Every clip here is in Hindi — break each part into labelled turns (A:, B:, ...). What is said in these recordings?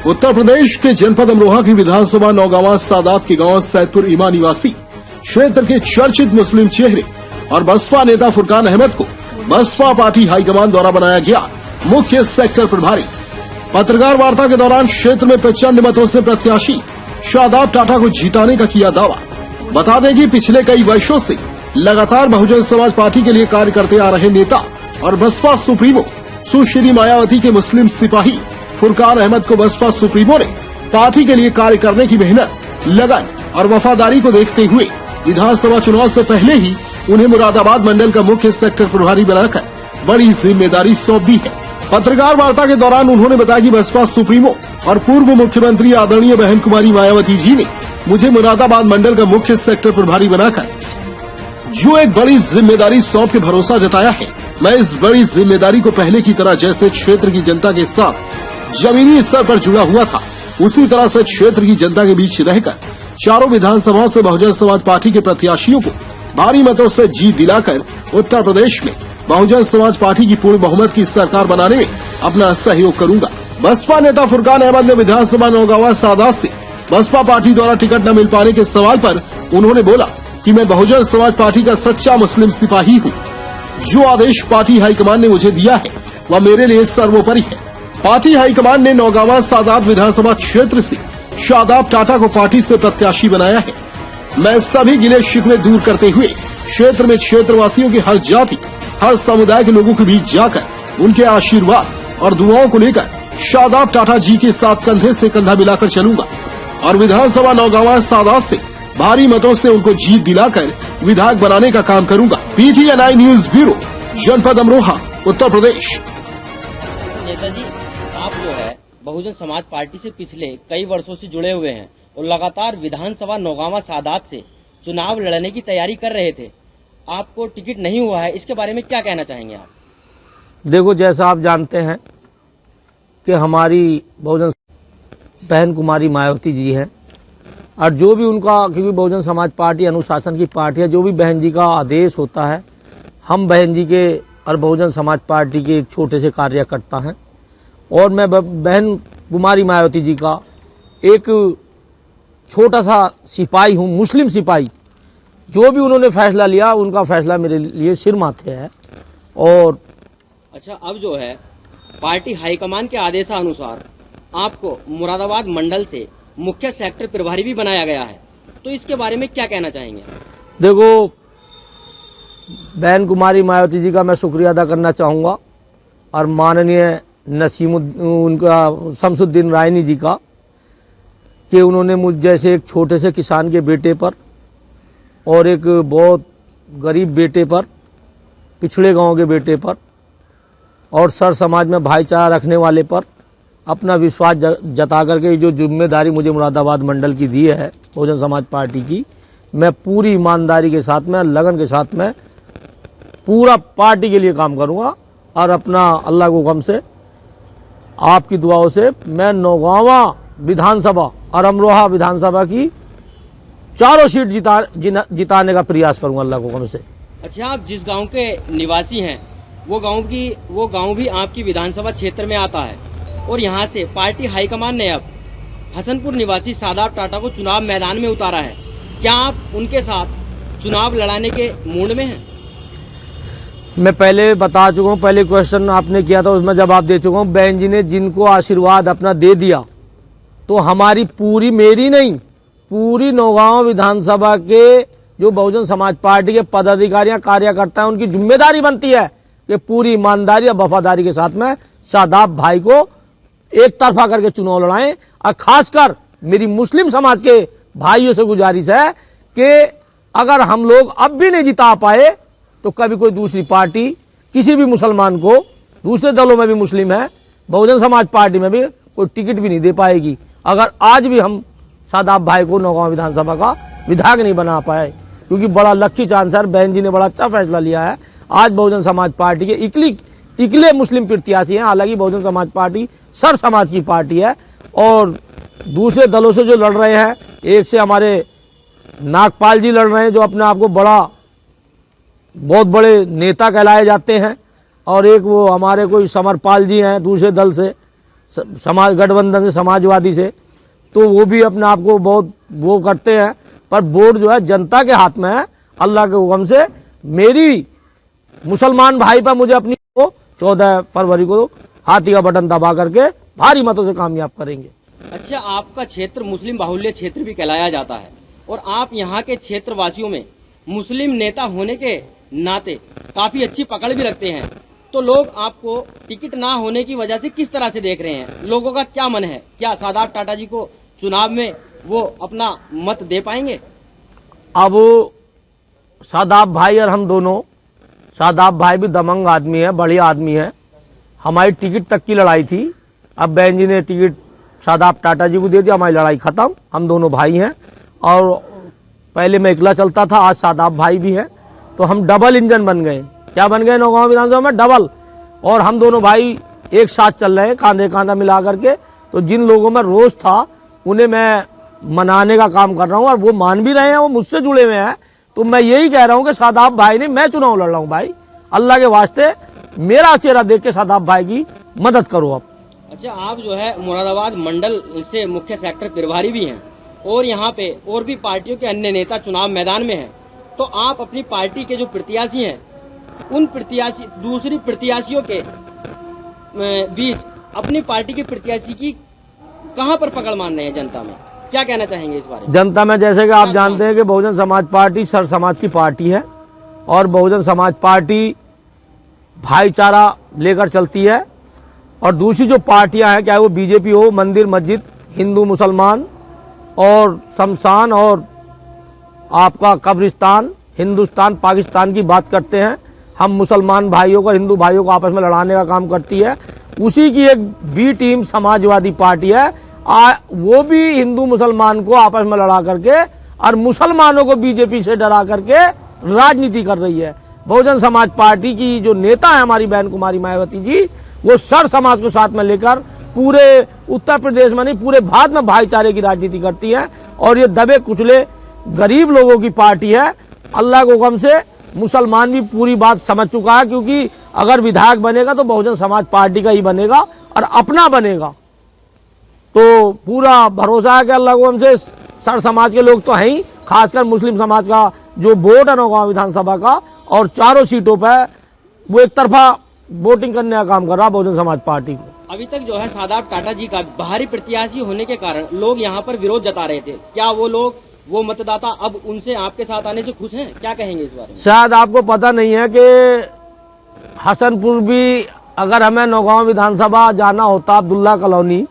A: उत्तर प्रदेश के जनपद अमरोहा की विधानसभा नौगांवा सादात के गांव सैदपुर ईमा निवासी क्षेत्र के चर्चित मुस्लिम चेहरे और बसपा नेता फुरकान अहमद को बसपा पार्टी हाईकमान द्वारा बनाया गया मुख्य सेक्टर प्रभारी। पत्रकार वार्ता के दौरान क्षेत्र में प्रचंड मतों से प्रत्याशी शादाब टाटा को जिताने का किया दावा। बता दें कि पिछले कई वर्षों से लगातार बहुजन समाज पार्टी के लिए कार्य करते आ रहे नेता और बसपा सुप्रीमो सुश्री मायावती के मुस्लिम सिपाही फुरकान अहमद को बसपा सुप्रीमो ने पार्टी के लिए कार्य करने की मेहनत, लगन और वफादारी को देखते हुए विधानसभा चुनाव से पहले ही उन्हें मुरादाबाद मंडल का मुख्य सेक्टर प्रभारी बनाकर बड़ी जिम्मेदारी सौंप दी है। पत्रकार वार्ता के दौरान उन्होंने बताया कि बसपा सुप्रीमो और पूर्व मुख्यमंत्री आदरणीय बहन कुमारी मायावती जी ने मुझे मुरादाबाद मंडल का मुख्य सेक्टर प्रभारी बनाकर जो एक बड़ी जिम्मेदारी सौंप के भरोसा जताया है। मैं इस बड़ी जिम्मेदारी को पहले की तरह जैसे क्षेत्र की जनता के साथ जमीनी स्तर पर जुड़ा हुआ था, उसी तरह से क्षेत्र की जनता के बीच रहकर चारों विधानसभाओं से बहुजन समाज पार्टी के प्रत्याशियों को भारी मतों से जीत दिलाकर उत्तर प्रदेश में बहुजन समाज पार्टी की पूर्ण बहुमत की सरकार बनाने में अपना सहयोग करूंगा। बसपा नेता फुरकान अहमद ने विधानसभा नौगांवा सादात से बसपा पार्टी द्वारा टिकट न मिल पाने के सवाल पर उन्होंने बोला कि मैं बहुजन समाज पार्टी का सच्चा मुस्लिम सिपाही हूँ। जो आदेश पार्टी हाईकमान ने मुझे दिया है वह मेरे लिए सर्वोपरि है। पार्टी हाईकमान ने नौगांवा सादात विधानसभा क्षेत्र से शादाब टाटा को पार्टी से प्रत्याशी बनाया है। मैं सभी गिले शिकवे दूर करते हुए क्षेत्र में क्षेत्रवासियों की हर जाति हर समुदाय के लोगों के बीच जाकर उनके आशीर्वाद और दुआओं को लेकर शादाब टाटा जी के साथ कंधे से कंधा मिलाकर चलूंगा और विधानसभा नौगांवा सादात से भारी मतों से उनको जीत दिलाकर विधायक बनाने का काम करूंगा। PTNI न्यूज ब्यूरो, जनपद अमरोहा, उत्तर प्रदेश।
B: नेताजी, आप जो है बहुजन समाज पार्टी से पिछले कई वर्षों से जुड़े हुए हैं और लगातार विधानसभा नौगांवा सादात से चुनाव लड़ने की तैयारी कर रहे थे। आपको टिकट नहीं हुआ है, इसके बारे में क्या कहना चाहेंगे आप?
C: देखो, जैसा आप जानते हैं कि हमारी बहुजन बहन कुमारी मायावती जी हैं और जो भी उनका, क्योंकि बहुजन समाज पार्टी अनुशासन की पार्टी है, जो भी बहन जी का आदेश होता है, हम बहन जी के और बहुजन समाज पार्टी के एक छोटे से कार्यकर्ता हैं और मैं बहन कुमारी मायावती जी का एक छोटा सा सिपाही हूँ, मुस्लिम सिपाही। जो भी उन्होंने फैसला लिया उनका फैसला मेरे लिए सिर माथे है। और
B: अच्छा, अब जो है पार्टी हाईकमान के आदेशानुसार आपको मुरादाबाद मंडल से मुख्य सेक्टर प्रभारी भी बनाया गया है, तो इसके बारे में क्या कहना चाहेंगे?
C: देखो, बहन कुमारी मायावती जी का मैं शुक्रिया अदा करना चाहूँगा और माननीय उनका शमसुद्दीन रायनी जी का कि उन्होंने मुझ जैसे एक छोटे से किसान के बेटे पर और एक बहुत गरीब बेटे पर, पिछड़े गांव के बेटे पर और सर समाज में भाईचारा रखने वाले पर अपना विश्वास जता करके जो जिम्मेदारी मुझे मुरादाबाद मंडल की दी है बहुजन समाज पार्टी की, मैं पूरी ईमानदारी के साथ में, लगन के साथ में पूरा पार्टी के लिए काम करूंगा और अपना अल्लाह के हुक्म से, आपकी दुआओं से मैं नौगांवा विधानसभा और अमरोहा विधानसभा की चारों सीट जिताने का प्रयास करूंगा अल्लाह के हुक्म से।
B: अच्छा, आप जिस गांव के निवासी हैं वो गांव भी आपकी विधानसभा क्षेत्र में आता है और यहाँ से पार्टी हाईकमान ने अब हसनपुर निवासी शादाब टाटा को चुनाव मैदान में उतारा है। क्या आप उनके साथ चुनाव लड़ाने के मूड में हैं?
C: मैं पहले बता चुका हूँ, पहले क्वेश्चन आपने किया था उसमें जवाब दे चुका हूँ। बहन जी ने जिनको आशीर्वाद अपना दे दिया तो हमारी पूरी, मेरी नहीं, पूरी नौगांवा विधानसभा के जो बहुजन समाज पार्टी के पदाधिकारी कार्यकर्ता हैं उनकी जिम्मेदारी बनती है कि पूरी ईमानदारी और वफादारी के साथ में शादाब भाई को एक तरफा करके चुनाव लड़ाएं। और खासकर मेरी मुस्लिम समाज के भाइयों से गुजारिश है कि अगर हम लोग अब भी नहीं जिता पाए तो कभी कोई दूसरी पार्टी किसी भी मुसलमान को, दूसरे दलों में भी मुस्लिम है, बहुजन समाज पार्टी में भी कोई टिकट भी नहीं दे पाएगी अगर आज भी हम शादाब भाई को नौगांवा विधानसभा का विधायक नहीं बना पाए। क्योंकि बड़ा लक्की चांस है, बहन जी ने बड़ा अच्छा फैसला लिया है। आज बहुजन समाज पार्टी के इकले मुस्लिम प्रत्याशी हैं। हालांकि बहुजन समाज पार्टी सर समाज की पार्टी है और दूसरे दलों से जो लड़ रहे हैं, एक से हमारे नागपाल जी लड़ रहे हैं जो अपने आप को बहुत बड़े नेता कहलाए जाते हैं, और एक वो हमारे कोई समरपाल जी हैं दूसरे दल से, समाज गठबंधन से, समाजवादी से, तो वो भी अपने आप को बहुत वो करते हैं। पर वोट जो है जनता के हाथ में है। अल्लाह के हुक्म से मेरी मुसलमान भाई पर मुझे अपनी को 14 फरवरी को हाथी का बटन दबा करके भारी मतों से कामयाब करेंगे।
B: अच्छा, आपका क्षेत्र मुस्लिम बाहुल्य क्षेत्र भी कहलाया जाता है और आप यहाँ के क्षेत्र वासियों में मुस्लिम नेता होने के नाते काफी अच्छी पकड़ भी रखते हैं, तो लोग आपको टिकट ना होने की वजह से किस तरह से देख रहे हैं? लोगों का क्या मन है? क्या शादाब टाटा जी को चुनाव में वो अपना मत दे पाएंगे?
C: अब शादाब भाई और हम दोनों, शादाब भाई भी दमंग आदमी है, बढ़िया आदमी है। हमारी टिकट तक की लड़ाई थी। अब बहन जी ने टिकट शादाब टाटा जी को दे दिया, हमारी लड़ाई खत्म। हम दोनों भाई हैं और पहले मैं अकेला चलता था, आज शादाब भाई भी है, तो हम डबल इंजन बन गए। क्या बन गए नौगांव विधानसभा में? डबल। और हम दोनों भाई एक साथ चल रहे हैं, कांधे कांधा मिला करके। तो जिन लोगों में रोष था उन्हें मैं मनाने का काम कर रहा हूँ और वो मान भी रहे हैं, वो मुझसे जुड़े हुए हैं। तो मैं यही कह रहा हूँ कि शादाब भाई नहीं, मैं चुनाव लड़ रहा हूँ भाई, अल्लाह के वास्ते मेरा चेहरा देख के शादाब भाई की मदद करो आप।
B: अच्छा, आप जो है मुरादाबाद मंडल से मुख्य सेक्टर प्रभारी भी हैं और यहाँ पे और भी पार्टियों के अन्य नेता चुनाव मैदान में हैं, तो आप अपनी पार्टी के जो प्रत्याशी हैं उन प्रत्याशी, दूसरी प्रत्याशियों के बीच अपनी पार्टी के प्रत्याशी की कहां पर पकड़ मान रहे हैं? जनता में क्या कहना चाहेंगे इस बारे में?
C: जनता में जैसे कि आप जानते हैं कि बहुजन समाज पार्टी सर समाज की पार्टी है और बहुजन समाज पार्टी भाईचारा लेकर चलती है। और दूसरी जो पार्टियां हैं, चाहे वो बीजेपी हो, मंदिर मस्जिद, हिंदू मुसलमान और शमशान और आपका कब्रिस्तान, हिंदुस्तान पाकिस्तान की बात करते हैं। हम मुसलमान भाइयों को, हिंदू भाइयों को आपस में लड़ाने का काम करती है। उसी की एक बी टीम समाजवादी पार्टी है, वो भी हिंदू मुसलमान को आपस में लड़ा करके और मुसलमानों को बीजेपी से डरा करके राजनीति कर रही है। बहुजन समाज पार्टी की जो नेता है हमारी बहन कुमारी मायावती जी, वो सर समाज को साथ में लेकर पूरे उत्तर प्रदेश में नहीं, पूरे भारत में भाईचारे की राजनीति करती है। और ये दबे कुचले गरीब लोगों की पार्टी है। अल्लाह के हुक्म से मुसलमान भी पूरी बात समझ चुका है, क्योंकि अगर विधायक बनेगा तो बहुजन समाज पार्टी का ही बनेगा और अपना बनेगा। तो पूरा भरोसा है कि अल्लाह के हुक्म से सर समाज के लोग तो हैं ही, खासकर मुस्लिम समाज का जो वोट है नौगांव विधानसभा का, और चारों सीटों पर वो एक तरफा वोटिंग करने का काम कर रहा बहुजन समाज पार्टी को।
B: अभी तक जो है शादाब टाटा जी का बाहरी प्रत्याशी होने के कारण लोग यहाँ पर विरोध जता रहे थे। क्या वो लोग, वो मतदाता अब उनसे आपके साथ आने से खुश हैं? क्या कहेंगे इस बारे में?
C: शायद आपको पता नहीं है कि हसनपुर भी, अगर हमें नौगांव विधानसभा जाना होता अब्दुल्ला कॉलोनी,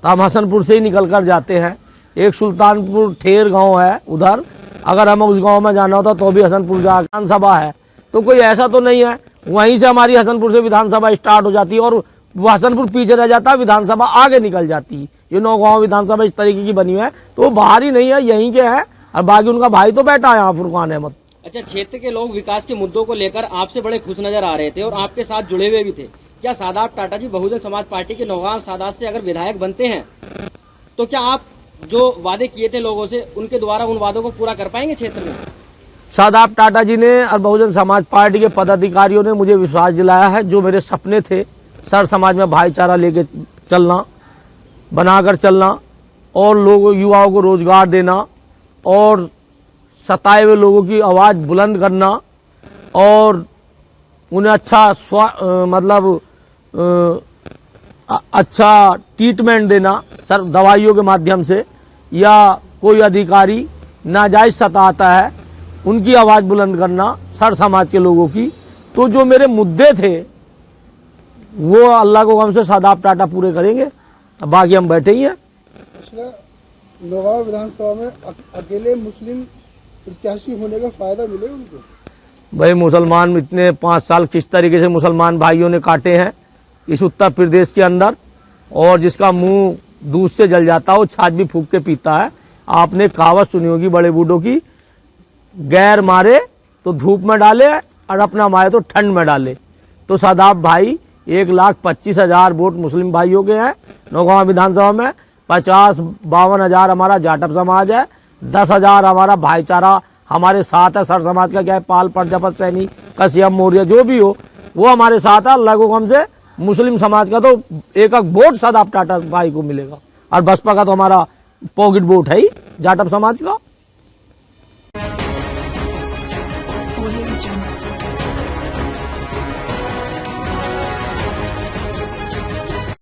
C: तो हम हसनपुर से ही निकल कर जाते हैं। एक सुल्तानपुर ठेर गांव है उधर, अगर हमें उस गांव में जाना होता तो भी हसनपुर जा विधानसभा है। तो कोई ऐसा तो नहीं है, वहीं से हमारी हसनपुर से विधानसभा स्टार्ट हो जाती है और वो हसनपुर पीछे रह जाता है, विधानसभा आगे निकल जाती है। ये नौगांव विधानसभा इस तरीके की बनी हुई है, तो वो बाहर ही नहीं है, यहीं के है। और बाकी उनका भाई तो बैठा है यहाँ, फुरकान अहमद।
B: अच्छा, क्षेत्र के लोग विकास के मुद्दों को लेकर आपसे बड़े खुश नजर आ रहे थे और आपके साथ जुड़े हुए भी थे। क्या शादाब टाटा जी बहुजन समाज पार्टी के नौगांव सादात से अगर विधायक बनते हैं तो क्या आप जो वादे किए थे लोगों से, उनके द्वारा उन वादों को पूरा कर पाएंगे क्षेत्र में?
C: शादाब टाटा जी ने और बहुजन समाज पार्टी के पदाधिकारियों ने मुझे विश्वास दिलाया है। जो मेरे सपने थे, सर समाज में भाईचारा लेके चलना, बनाकर चलना और लोगों, युवाओं को रोजगार देना और सताए हुए लोगों की आवाज़ बुलंद करना और उन्हें अच्छा अच्छा ट्रीटमेंट देना सर, दवाइयों के माध्यम से, या कोई अधिकारी नाजायज सताता है उनकी आवाज़ बुलंद करना सर समाज के लोगों की। तो जो मेरे मुद्दे थे वो अल्लाह को हुक्म से शादाब टाटा पूरे करेंगे, बाकी हम बैठे ही हैं।
D: नौगांव विधानसभा में अकेले मुस्लिम प्रत्याशी होने का फायदा मिलेगा उनको? भाई,
C: मुसलमान इतने 5 साल किस तरीके से मुसलमान भाइयों ने काटे हैं इस उत्तर प्रदेश के अंदर, और जिसका मुंह दूध से जल जाता है वो छाछ भी फूंक के पीता है। आपने कहावत सुनी होगी बड़े बूढ़ों की, गैर मारे तो धूप में डाले और अपना मारे तो ठंड में डाले। तो शादाब भाई 1,25,000 वोट मुस्लिम भाइयों के हैं नौगांव विधानसभा में। 50-52 हजार हमारा जाटव समाज है, 10,000 हमारा भाईचारा हमारे साथ है। सर समाज का क्या है, पाल प्रजापत सैनी कश्यप मौर्य जो भी हो वो हमारे साथ है। अल्लाह के हुक्म से मुस्लिम समाज का तो एक वोट सादाब टाटा भाई को मिलेगा, और बसपा का तो हमारा पॉकेट वोट है ही जाटव समाज का।